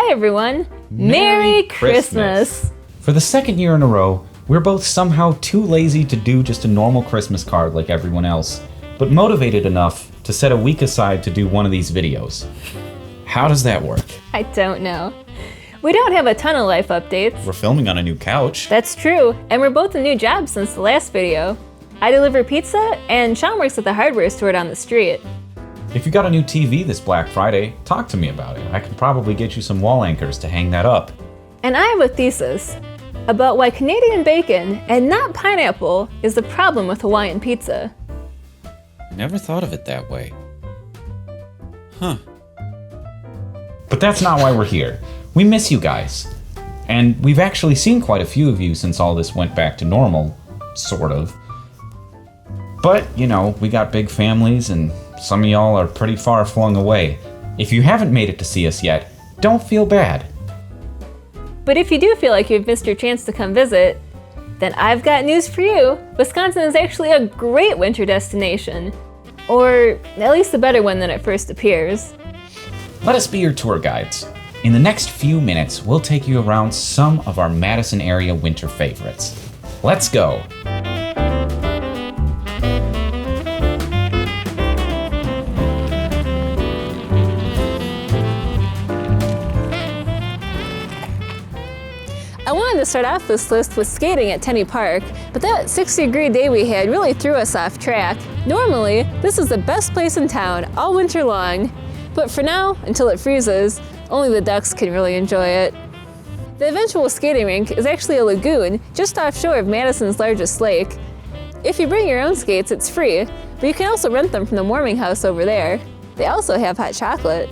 Hi everyone! Merry Christmas! For the second year in a row, we're both somehow too lazy to do just a normal Christmas card like everyone else, but motivated enough to set a week aside to do one of these videos. How does that work? I don't know. We don't have a ton of life updates. We're filming on a new couch. That's true, and we're both in new jobs since the last video. I deliver pizza, and Sean works at the hardware store down the street. If you got a new TV this Black Friday, talk to me about it. I can probably get you some wall anchors to hang that up. And I have a thesis about why Canadian bacon and not pineapple is the problem with Hawaiian pizza. Never thought of it that way. Huh. But that's not why we're here. We miss you guys. And we've actually seen quite a few of you since all this went back to normal, sort of. But, you know, we got big families and some of y'all are pretty far flung away. If you haven't made it to see us yet, don't feel bad. But if you do feel like you've missed your chance to come visit, then I've got news for you. Wisconsin is actually a great winter destination. Or at least a better one than it first appears. Let us be your tour guides. In the next few minutes, we'll take you around some of our Madison area winter favorites. Let's go! I wanted to start off this list with skating at Tenney Park, but that 60-degree day we had really threw us off track. Normally, this is the best place in town all winter long, but for now, until it freezes, only the ducks can really enjoy it. The eventual skating rink is actually a lagoon just offshore of Madison's largest lake. If you bring your own skates, it's free, but you can also rent them from the warming house over there. They also have hot chocolate.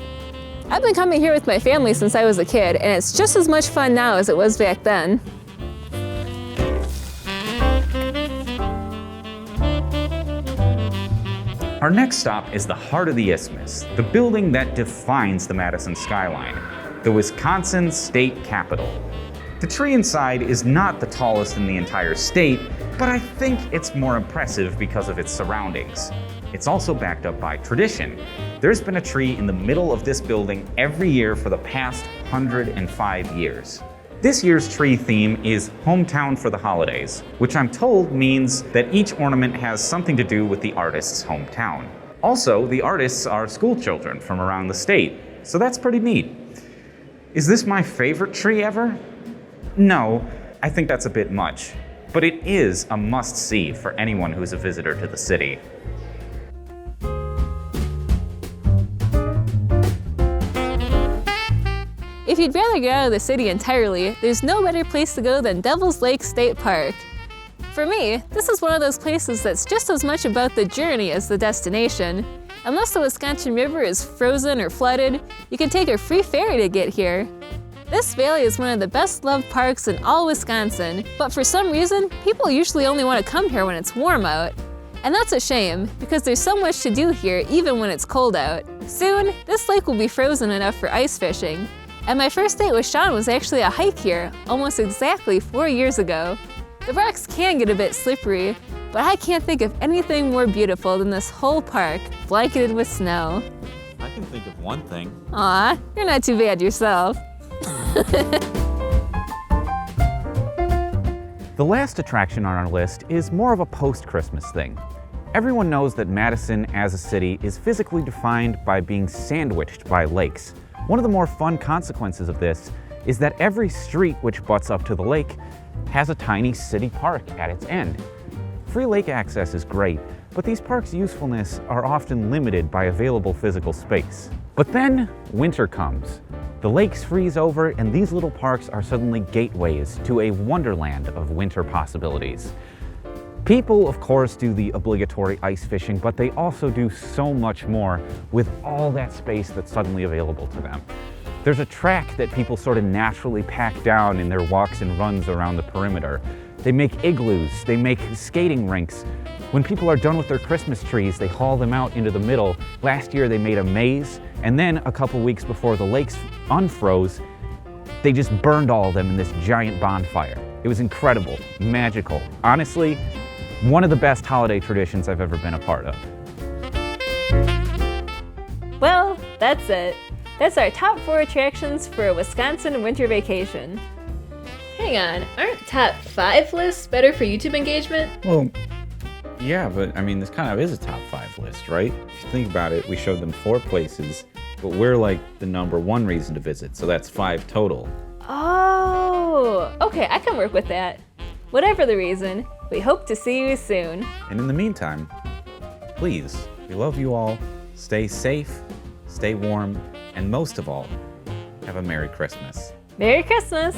I've been coming here with my family since I was a kid, and it's just as much fun now as it was back then. Our next stop is the heart of the Isthmus, the building that defines the Madison skyline, the Wisconsin State Capitol. The tree inside is not the tallest in the entire state, but I think it's more impressive because of its surroundings. It's also backed up by tradition. There's been a tree in the middle of this building every year for the past 105 years. This year's tree theme is Hometown for the Holidays, which I'm told means that each ornament has something to do with the artist's hometown. Also, the artists are school children from around the state, so that's pretty neat. Is this my favorite tree ever? No, I think that's a bit much, but it is a must-see for anyone who's a visitor to the city. If you'd rather get out of the city entirely, there's no better place to go than Devil's Lake State Park. For me, this is one of those places that's just as much about the journey as the destination. Unless the Wisconsin River is frozen or flooded, you can take a free ferry to get here. This valley is one of the best loved parks in all Wisconsin, but for some reason, people usually only want to come here when it's warm out. And that's a shame, because there's so much to do here even when it's cold out. Soon, this lake will be frozen enough for ice fishing. And my first date with Sean was actually a hike here, almost exactly 4 years ago. The rocks can get a bit slippery, but I can't think of anything more beautiful than this whole park, blanketed with snow. I can think of one thing. Aw, you're not too bad yourself. The last attraction on our list is more of a post-Christmas thing. Everyone knows that Madison as a city is physically defined by being sandwiched by lakes. One of the more fun consequences of this is that every street which butts up to the lake has a tiny city park at its end. Free lake access is great, but these parks' usefulness are often limited by available physical space. But then winter comes. The lakes freeze over and these little parks are suddenly gateways to a wonderland of winter possibilities. People, of course, do the obligatory ice fishing, but they also do so much more with all that space that's suddenly available to them. There's a track that people sort of naturally pack down in their walks and runs around the perimeter. They make igloos, they make skating rinks. When people are done with their Christmas trees, they haul them out into the middle. Last year they made a maze, and then a couple weeks before the lakes unfroze, they just burned all of them in this giant bonfire. It was incredible, magical. Honestly, one of the best holiday traditions I've ever been a part of. Well, that's it. That's our top 4 attractions for a Wisconsin winter vacation. Hang on, aren't top 5 lists better for YouTube engagement? Well, yeah, but I mean, this kind of is a top 5 list, right? If you think about it, we showed them 4 places, but we're like the number 1 reason to visit, so that's 5 total. Oh, okay, I can work with that. Whatever the reason, we hope to see you soon. And in the meantime, please, we love you all. Stay safe, stay warm, and most of all, have a Merry Christmas. Merry Christmas!